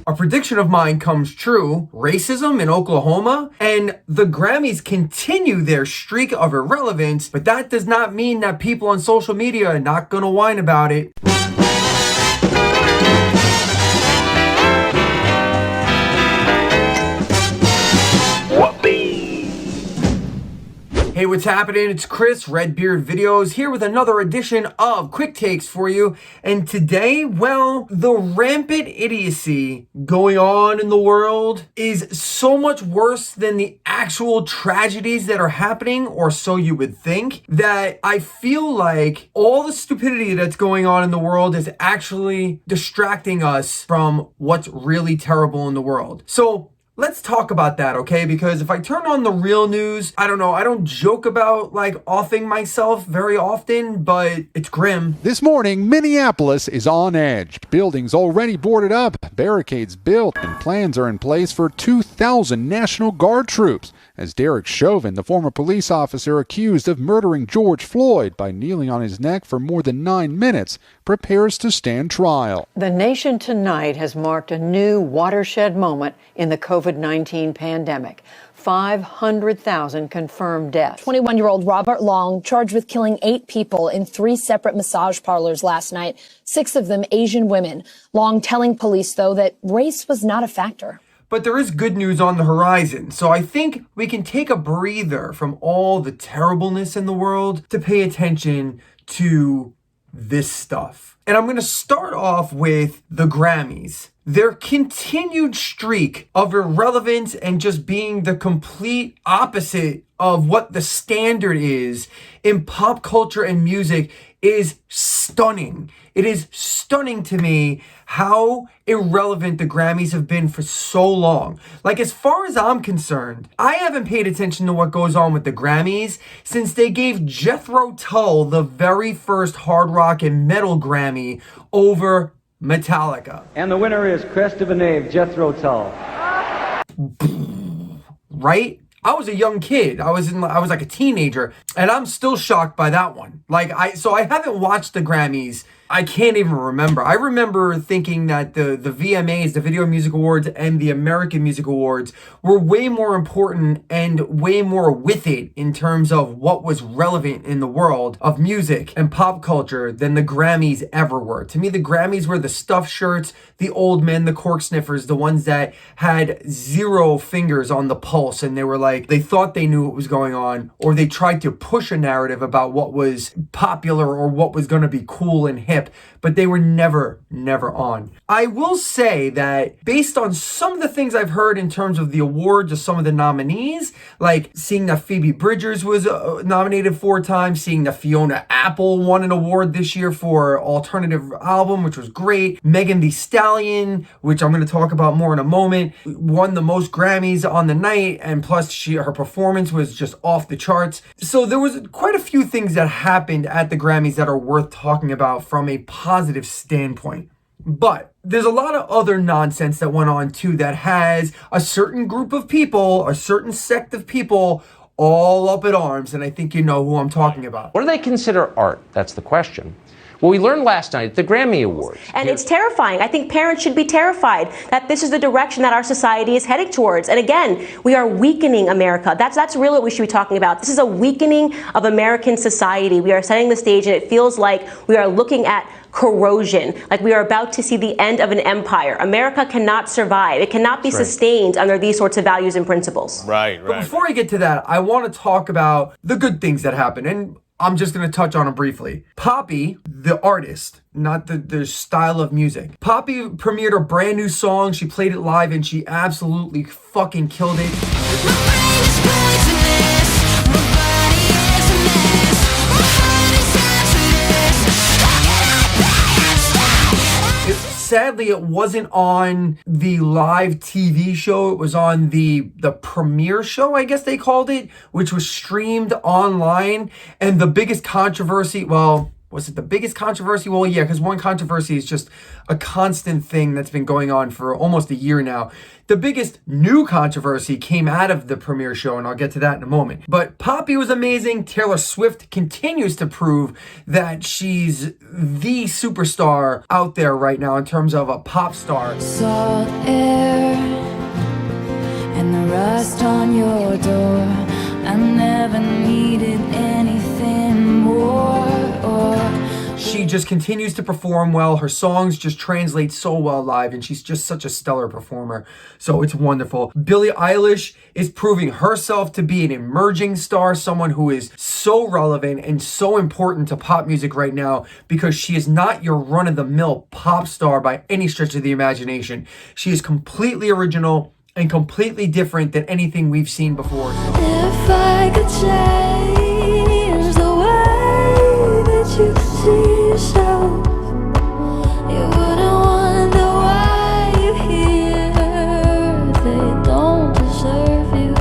a prediction of mine comes true, racism in Oklahoma, and the Grammys continue their streak of irrelevance, but that does not mean that people on social media are not gonna whine about it. Hey, what's happening? It's Chris, Redbeard Videos, here with another edition of Quick Takes for you. And today, well, the rampant idiocy going on in the world is so much worse than the actual tragedies that are happening, or so you would think, that I feel like all the stupidity that's going on in the world is actually distracting us from what's really terrible in the world. So let's talk about that, okay? Because if I turn on the real news, I don't joke about offing myself very often, but it's grim. This morning, Minneapolis is on edge. Buildings already boarded up, barricades built, and plans are in place for 2,000 National Guard troops as Derek Chauvin, the former police officer accused of murdering George Floyd by kneeling on his neck for more than 9 minutes, prepares to stand trial. The nation tonight has marked a new watershed moment in the COVID-19 pandemic. 500,000 confirmed deaths. 21-year-old Robert Long charged with killing 8 people in 3 separate massage parlors last night, 6 of them Asian women. Long telling police, though, that race was not a factor. But there is good news on the horizon, so I think we can take a breather from all the terribleness in the world to pay attention to this stuff. And I'm going to start off with the Grammys. Their continued streak of irrelevance and just being the complete opposite of what the standard is in pop culture and music is stunning. It is stunning to me how irrelevant the Grammys have been for so long. As far as I'm concerned, I haven't paid attention to what goes on with the Grammys since they gave Jethro Tull the very first hard rock and metal Grammy over Metallica. And the winner is Crest of a Knave, Jethro Tull. Right? I was a young kid. I was like a teenager, and I'm still shocked by that one. So I haven't watched the Grammys. I can't even remember. I remember thinking that the VMAs, the Video Music Awards, and the American Music Awards were way more important and way more with it in terms of what was relevant in the world of music and pop culture than the Grammys ever were. To me, the Grammys were the stuffed shirts, the old men, the cork sniffers, the ones that had 0 fingers on the pulse, and they thought they knew what was going on, or they tried to push a narrative about what was popular or what was going to be cool and hip, but they were never on. I will say that based on some of the things I've heard in terms of the awards of some of the nominees, like seeing that Phoebe Bridgers was nominated 4 times, seeing that Fiona Apple won an award this year for alternative album, which was great. Megan Thee Stallion, which I'm going to talk about more in a moment, won the most Grammys on the night, and plus her performance was just off the charts. So there was quite a few things that happened at the Grammys that are worth talking about from a positive standpoint. But there's a lot of other nonsense that went on too that has a certain group of people, a certain sect of people all up in arms, and I think you know who I'm talking about. What do they consider art? That's the question. Well, we learned last night at the Grammy Awards. And it's terrifying. I think parents should be terrified that this is the direction that our society is heading towards. And again, we are weakening America. That's really what we should be talking about. This is a weakening of American society. We are setting the stage, and it feels like we are looking at corrosion, like we are about to see the end of an empire. America cannot survive. It cannot be sustained under these sorts of values and principles. Right. But before I get to that, I want to talk about the good things that happen. And I'm just going to touch on them briefly. Poppy, the artist, not the style of music. Poppy premiered a brand new song. She played it live and she absolutely fucking killed it. Sadly, it wasn't on the live TV show. It was on the premiere show, I guess they called it, which was streamed online. And the biggest controversy, well, was it the biggest controversy? Well, yeah, because one controversy is just a constant thing that's been going on for almost a year now. The biggest new controversy came out of the premiere show, and I'll get to that in a moment. But Poppy was amazing. Taylor Swift continues to prove that she's the superstar out there right now in terms of a pop star. Salt air and the rust on your door. I never needed anything more. She just continues to perform well. Her songs just translate so well live, and she's just such a stellar performer. So it's wonderful. Billie Eilish is proving herself to be an emerging star, someone who is so relevant and so important to pop music right now, because she is not your run-of-the-mill pop star by any stretch of the imagination. She is completely original and completely different than anything we've seen before. If I could change the way that you see yourself, you wouldn't wonder why you're here. They don't deserve you.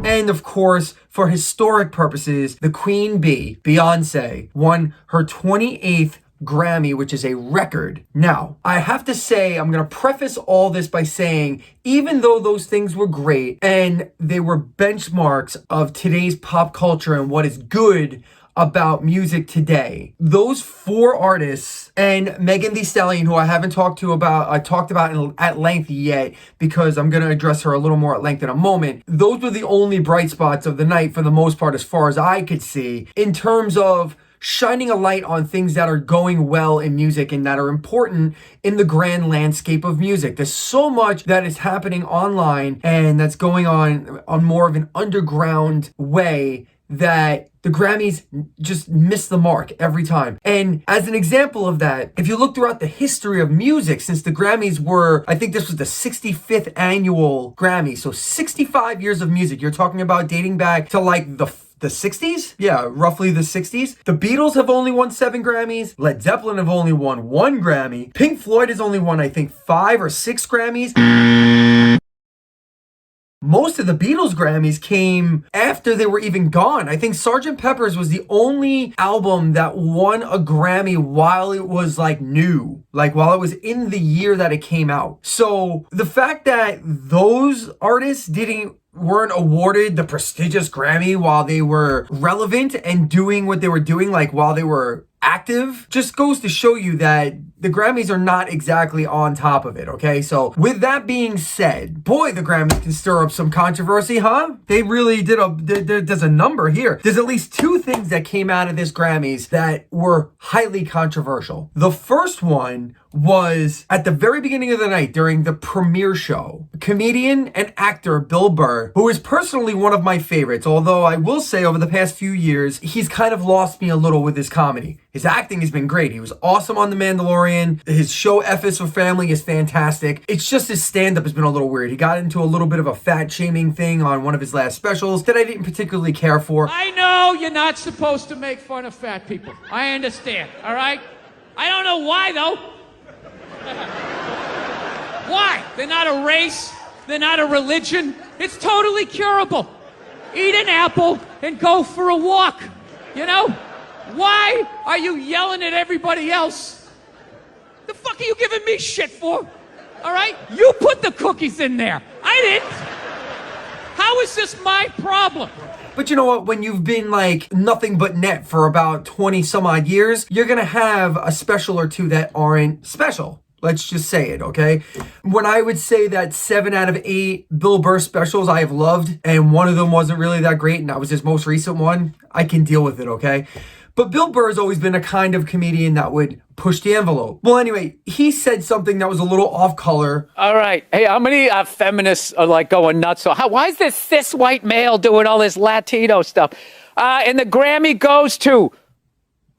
And of course, for historic purposes, the Queen Bee, Beyonce, won her 28th Grammy, which is a record. Now, I have to say, I'm going to preface all this by saying, even though those things were great and they were benchmarks of today's pop culture and what is good about music today, those four artists and Megan Thee Stallion, who I haven't talked about at length yet, because I'm going to address her a little more at length in a moment, those were the only bright spots of the night for the most part, as far as I could see, in terms of shining a light on things that are going well in music and that are important in the grand landscape of music. There's so much that is happening online and that's going on more of an underground way that the Grammys just miss the mark every time. And as an example of that, if you look throughout the history of music, since the Grammys were, I think this was the 65th annual Grammy, so 65 years of music, you're talking about dating back to like the 60s? Yeah, roughly the 60s. The Beatles have only won 7 Grammys. Led Zeppelin have only won 1 Grammy. Pink Floyd has only won, I think, 5 or 6 Grammys. Most of the Beatles Grammys came after they were even gone. I think Sgt. Pepper's was the only album that won a Grammy while it was like new, like while it was in the year that it came out. So the fact that those artists weren't awarded the prestigious Grammy while they were relevant and doing what they were doing, like while they were active, just goes to show you that the Grammys are not exactly on top of it, okay? So with that being said, boy, the Grammys can stir up some controversy, huh? They really did there's a number here. There's at least 2 things that came out of this Grammys that were highly controversial. The first one was at the very beginning of the night during the premiere show. Comedian and actor Bill Burr, who is personally one of my favorites, although I will say over the past few years, he's kind of lost me a little with his comedy. His acting has been great. He was awesome on The Mandalorian. His show F is for Family is fantastic. It's just his stand-up has been a little weird. He got into a little bit of a fat shaming thing on one of his last specials that I didn't particularly care for. I know you're not supposed to make fun of fat people. I understand, all right? I don't know why, though. Why? They're not a race. They're not a religion. It's totally curable. Eat an apple and go for a walk, you know? Why are you yelling at everybody else? The fuck are you giving me shit for? All right? You put the cookies in there. I didn't. How is this my problem? But you know what? When you've been like nothing but net for about 20 some odd years, you're going to have a special or 2 that aren't special. Let's just say it, okay? When I would say that 7 out of 8 Bill Burr specials I have loved, and one of them wasn't really that great, and that was his most recent one, I can deal with it, okay? But Bill Burr has always been a kind of comedian that would push the envelope. Well, anyway, he said something that was a little off color. All right. Hey, how many feminists are like going nuts? So why is this cis white male doing all this Latino stuff? And the Grammy goes to...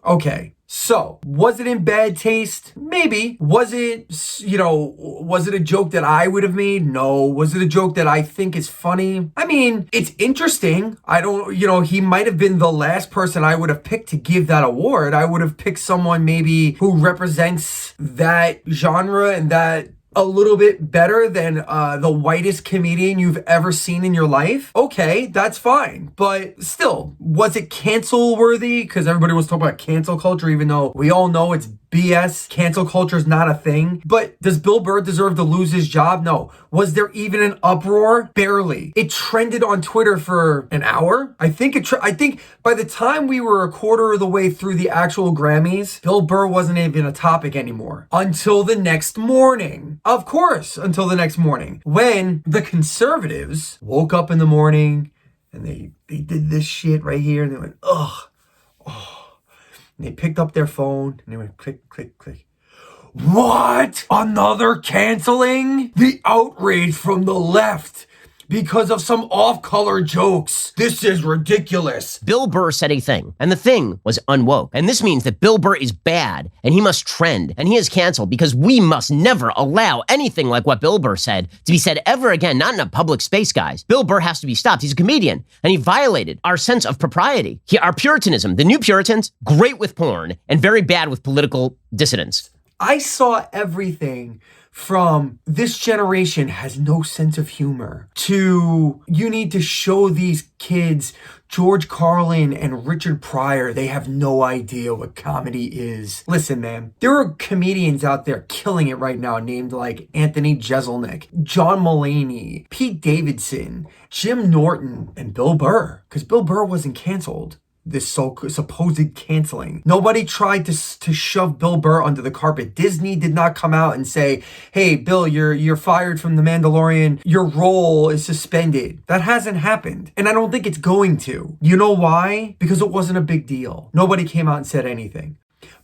Okay. So, was it in bad taste? Maybe. Was it a joke that I would have made? No. Was it a joke that I think is funny? I mean, it's interesting. He might have been the last person I would have picked to give that award. I would have picked someone maybe who represents that genre and that a little bit better than the whitest comedian you've ever seen in your life, okay, that's fine. But still, was it cancel worthy? Because everybody was talking about cancel culture, even though we all know it's BS. Cancel culture is not a thing. But does Bill Burr deserve to lose his job? No. Was there even an uproar? Barely. It trended on Twitter for an hour. I think by the time we were a quarter of the way through the actual Grammys, Bill Burr wasn't even a topic anymore. Until the next morning. Of course, until the next morning. When the conservatives woke up in the morning and they did this shit right here and they went, ugh. And they picked up their phone and they went click, click, click. What? Another canceling? The outrage from the left because of some off-color jokes. This is ridiculous. Bill Burr said a thing, and the thing was unwoke. And this means that Bill Burr is bad, and he must trend, and he is canceled because we must never allow anything like what Bill Burr said to be said ever again, not in a public space, guys. Bill Burr has to be stopped. He's a comedian, and he violated our sense of propriety. Our Puritanism, the new Puritans, great with porn, and very bad with political dissidents. I saw everything from this generation has no sense of humor to you need to show these kids George Carlin and Richard Pryor. They have no idea what comedy is. Listen, man, there are comedians out there killing it right now named like Anthony Jeselnik, John Mulaney, Pete Davidson, Jim Norton, and Bill Burr. Because Bill Burr wasn't canceled. This supposed canceling. Nobody tried to shove Bill Burr under the carpet. Disney did not come out and say, hey, Bill, you're fired from The Mandalorian. Your role is suspended. That hasn't happened. And I don't think it's going to. You know why? Because it wasn't a big deal. Nobody came out and said anything.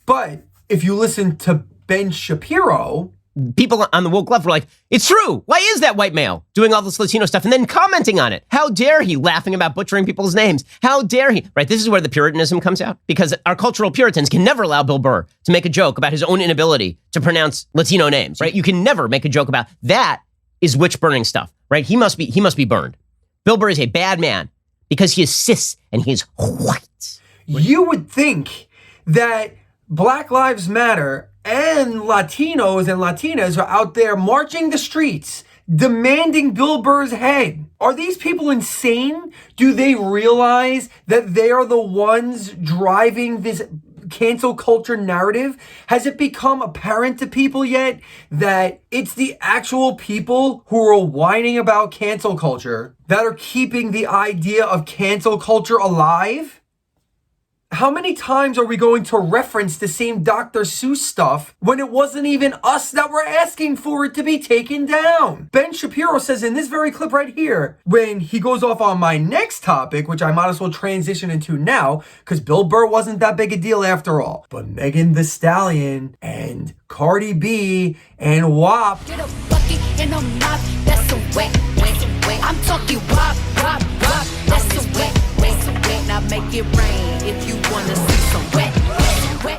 But if you listen to Ben Shapiro, people on the woke left were like, it's true. Why is that white male doing all this Latino stuff and then commenting on it? How dare he, laughing about butchering people's names? How dare he? Right, this is where the Puritanism comes out, because our cultural Puritans can never allow Bill Burr to make a joke about his own inability to pronounce Latino names, right? You can never make a joke about that. Is witch burning stuff, right? He must be burned. Bill Burr is a bad man because he is cis and he is white. You would think that Black Lives Matter and Latinos and Latinas are out there marching the streets, demanding Bill Burr's head. Are these people insane? Do they realize that they are the ones driving this cancel culture narrative? Has it become apparent to people yet that it's the actual people who are whining about cancel culture that are keeping the idea of cancel culture alive? How many times are we going to reference the same Dr. Seuss stuff when it wasn't even us that were asking for it to be taken down? Ben Shapiro says in this very clip right here, when he goes off on my next topic, which I might as well transition into now, because Bill Burr wasn't that big a deal after all. But Megan Thee Stallion and Cardi B and WAP. Get a bucket and a mop, that's a wet. I'm talking wop, that's a wet. Now make it rain if you want to see some wet.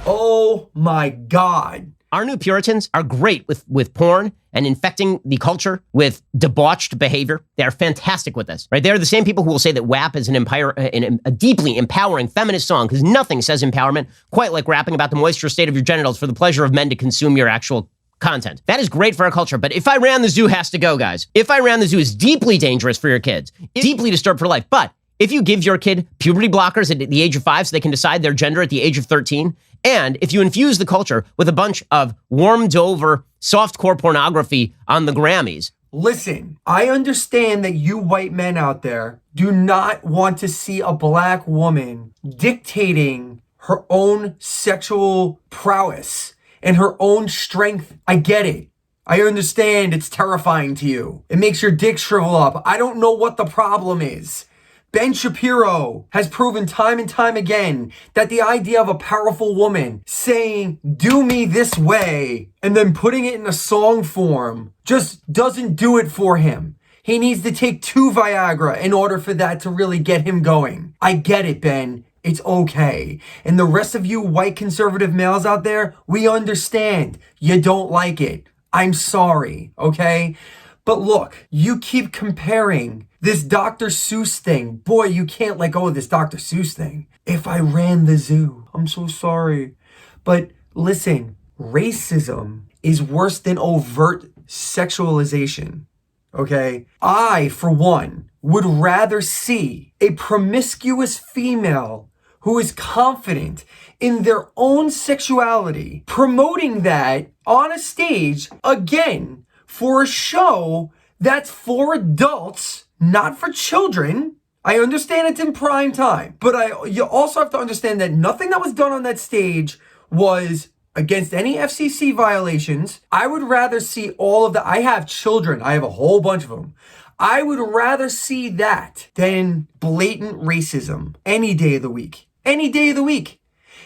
Oh my God. Our new Puritans are great with porn and infecting the culture with debauched behavior. They are fantastic with this, right? They're the same people who will say that WAP is a deeply empowering feminist song, because nothing says empowerment quite like rapping about the moisture state of your genitals for the pleasure of men to consume your actual content. That is great for our culture, but If I Ran the Zoo has to go, guys. If I Ran the Zoo is deeply dangerous for your kids, deeply disturbed for life, but if you give your kid puberty blockers at the age of 5 so they can decide their gender at the age of 13, and if you infuse the culture with a bunch of warmed over softcore pornography on the Grammys. Listen, I understand that you white men out there do not want to see a black woman dictating her own sexual prowess and her own strength. I get it. I understand it's terrifying to you. It makes your dick shrivel up. I don't know what the problem is. Ben Shapiro has proven time and time again that the idea of a powerful woman saying, do me this way, and then putting it in a song form just doesn't do it for him. He needs to take 2 Viagra in order for that to really get him going. I get it, Ben. It's okay. And the rest of you white conservative males out there, we understand. You don't like it. I'm sorry, okay? But look, you keep comparing this Dr. Seuss thing. Boy, you can't let go of this Dr. Seuss thing. If I ran the zoo, I'm so sorry. But listen, racism is worse than overt sexualization. Okay? I, for one, would rather see a promiscuous female who is confident in their own sexuality promoting that on a stage, again, for a show that's for adults, not for children. I understand it's in prime time, but you also have to understand that nothing that was done on that stage was against any FCC violations. I would rather see all of that. I have children. I have a whole bunch of them. I would rather see that than blatant racism any day of the week. Any day of the week.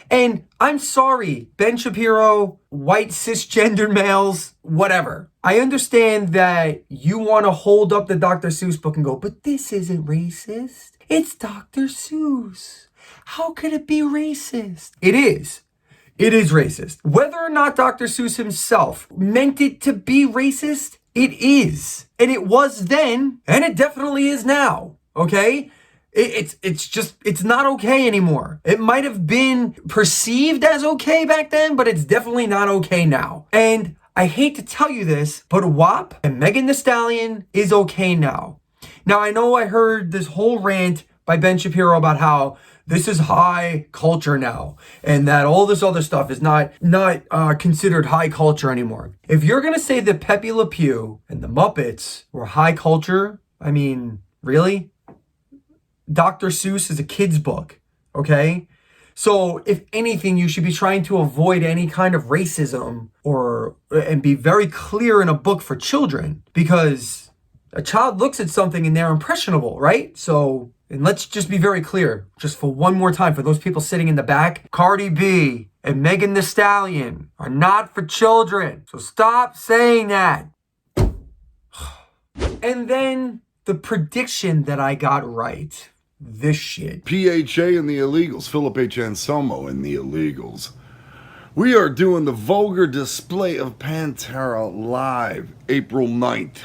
And I'm sorry, Ben Shapiro, white cisgendered males, whatever. I understand that you want to hold up the Dr. Seuss book and go, but this isn't racist. It's Dr. Seuss. How could it be racist? It is. It is racist. Whether or not Dr. Seuss himself meant it to be racist, it is. And it was then, and it definitely is now. Okay? It's not okay anymore. It might have been perceived as okay back then, but it's definitely not okay now. And I hate to tell you this, but WAP and Megan Thee Stallion is okay now. Now, I know I heard this whole rant by Ben Shapiro about how this is high culture now, and that all this other stuff is not considered high culture anymore. If you're gonna say that Pepe Le Pew and the Muppets were high culture, I mean, really? Dr. Seuss is a kid's book, okay? So if anything, you should be trying to avoid any kind of racism and be very clear in a book for children, because a child looks at something and they're impressionable, right? So, and let's just be very clear, just for one more time, for those people sitting in the back, Cardi B and Megan Thee Stallion are not for children. So stop saying that. And then the prediction that I got right. This shit. PHA and the Illegals, Philip H. Anselmo and the Illegals. We are doing the vulgar display of Pantera live April 9th.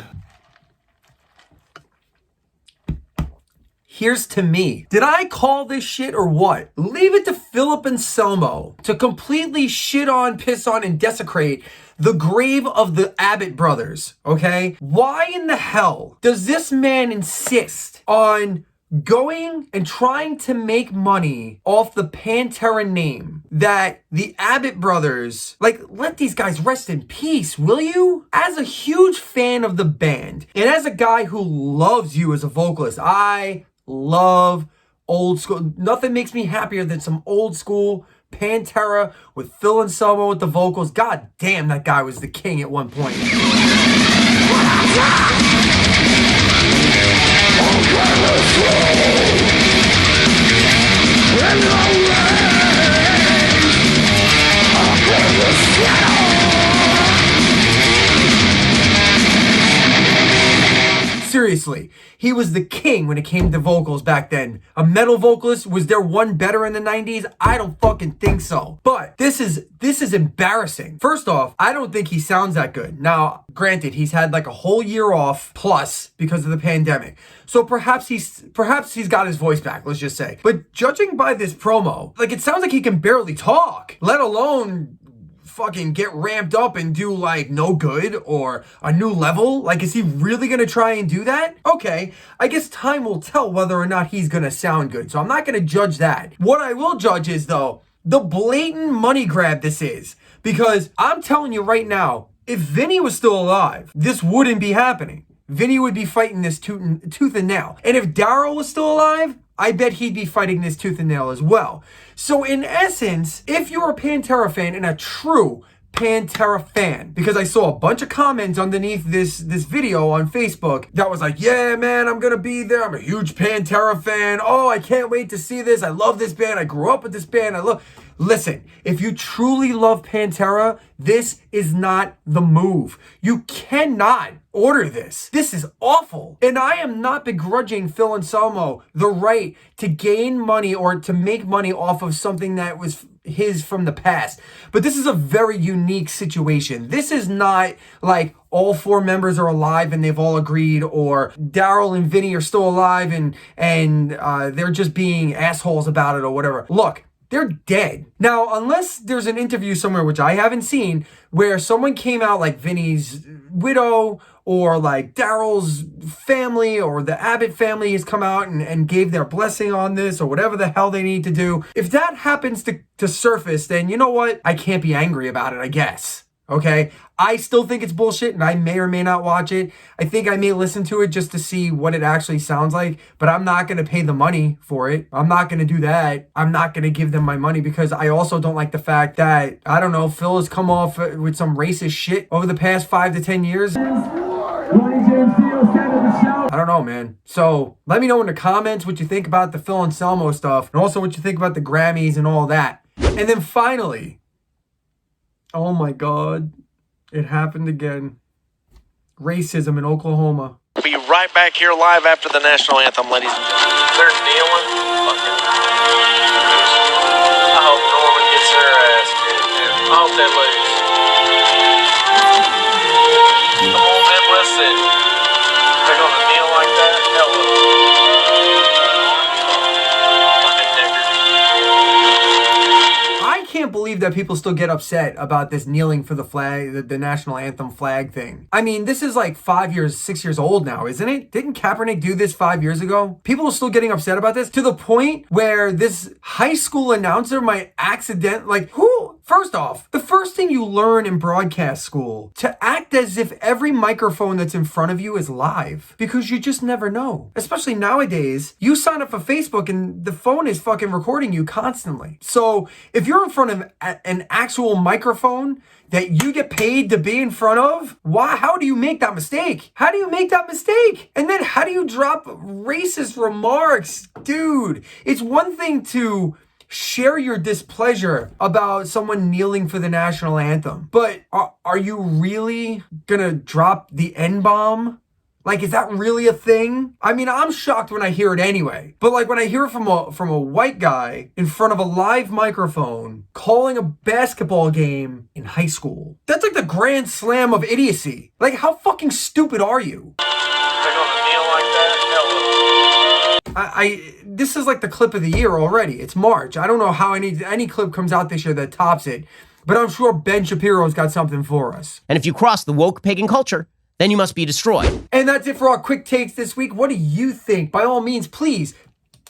Here's to me. Did I call this shit or what? Leave it to Philip Anselmo to completely shit on, piss on, and desecrate the grave of the Abbott brothers, okay? Why in the hell does this man insist on going and trying to make money off the Pantera name that the Abbott brothers, like, let these guys rest in peace, will you? As a huge fan of the band, and as a guy who loves you as a vocalist, I love old school. Nothing makes me happier than some old school Pantera with Phil Anselmo with the vocals. God damn, that guy was the king at one point. Seriously, he was the king when it came to vocals back then. A metal vocalist, was there one better in the 90s? I don't fucking think so. But this is embarrassing. First off, I don't think he sounds that good. Now, granted, he's had like a whole year off plus because of the pandemic. So perhaps he's got his voice back, let's just say. But judging by this promo, like, it sounds like he can barely talk, let alone fucking get ramped up and do like No Good or A New Level. Like, is he really gonna try and do that? Okay, I guess time will tell whether or not he's gonna sound good, so I'm not gonna judge that. What I will judge is, though, the blatant money grab this is. Because I'm telling you right now, if Vinny was still alive, this wouldn't be happening. Vinny would be fighting this tooth and nail. And if Daryl was still alive, I bet he'd be fighting this tooth and nail as well. So in essence, if you're a Pantera fan and a true Pantera fan, because I saw a bunch of comments underneath this video on Facebook that was like, yeah, man, I'm gonna be there. I'm a huge Pantera fan. Oh, I can't wait to see this. I love this band. I grew up with this band. Listen, if you truly love Pantera, this is not the move. You cannot order this. This is awful. And I am not begrudging Phil Anselmo the right to gain money or to make money off of something that was his from the past. But this is a very unique situation. This is not like all four members are alive and they've all agreed, or Daryl and Vinny are still alive and they're just being assholes about it or whatever. Look, They're dead. Now, unless there's an interview somewhere, which I haven't seen, where someone came out like Vinny's widow or like Daryl's family or the Abbott family has come out and gave their blessing on this or whatever the hell they need to do. If that happens to surface, then you know what? I can't be angry about it, I guess. Okay, I still think it's bullshit and I may or may not watch it. I think I may listen to it just to see what it actually sounds like, but I'm not going to pay the money for it. I'm not going to do that. I'm not going to give them my money because I also don't like the fact that, I don't know, Phil has come off with some racist shit over the past 5 to 10 years. I don't know, man. So let me know in the comments what you think about the Phil Anselmo stuff and also what you think about the Grammys and all that. And then finally, oh my God, it happened again. Racism in Oklahoma. We'll be right back here live after the national anthem, ladies and gentlemen. They're kneeling. I hope Norman gets her ass kicked, dude. I hope they lose. Come on, Midwest City. They're going to kneel like that? Hell no. I can't believe that people still get upset about this kneeling for the flag, the national anthem flag thing. I mean, this is like 6 years old now, isn't it? Didn't Kaepernick do this 5 years ago? People are still getting upset about this to the point where this high school announcer might first off, the first thing you learn in broadcast school, to act as if every microphone that's in front of you is live, because you just never know. Especially nowadays, you sign up for Facebook and the phone is fucking recording you constantly. So if you're in front of an actual microphone that you get paid to be in front of, how do you make that mistake? How do you make that mistake? And then how do you drop racist remarks? Dude, it's one thing to share your displeasure about someone kneeling for the national anthem, but are you really gonna drop the N-bomb? Like, is that really a thing? I mean, I'm shocked when I hear it anyway. But like when I hear it from a white guy in front of a live microphone calling a basketball game in high school, that's like the grand slam of idiocy. Like, how fucking stupid are you? They're going to kneel like that? Hell no. This is like the clip of the year already. It's March. I don't know how any clip comes out this year that tops it, but I'm sure Ben Shapiro's got something for us. And if you cross the woke pagan culture, then you must be destroyed. And that's it for our quick takes this week. What do you think? By all means, please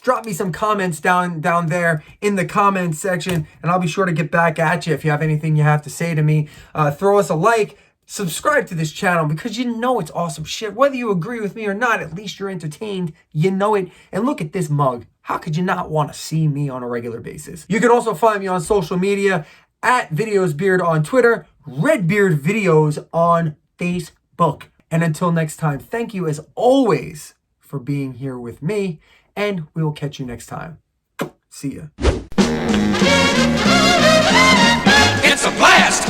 drop me some comments down there in the comments section, and I'll be sure to get back at you if you have anything you have to say to me. Throw us a like. Subscribe to this channel because you know it's awesome shit. Whether you agree with me or not, at least you're entertained. You know it. And look at this mug. How could you not want to see me on a regular basis? You can also find me on social media at VideosBeard on Twitter, Redbeard Videos on Facebook. And until next time, thank you as always for being here with me, and we will catch you next time. See ya. It's a blast!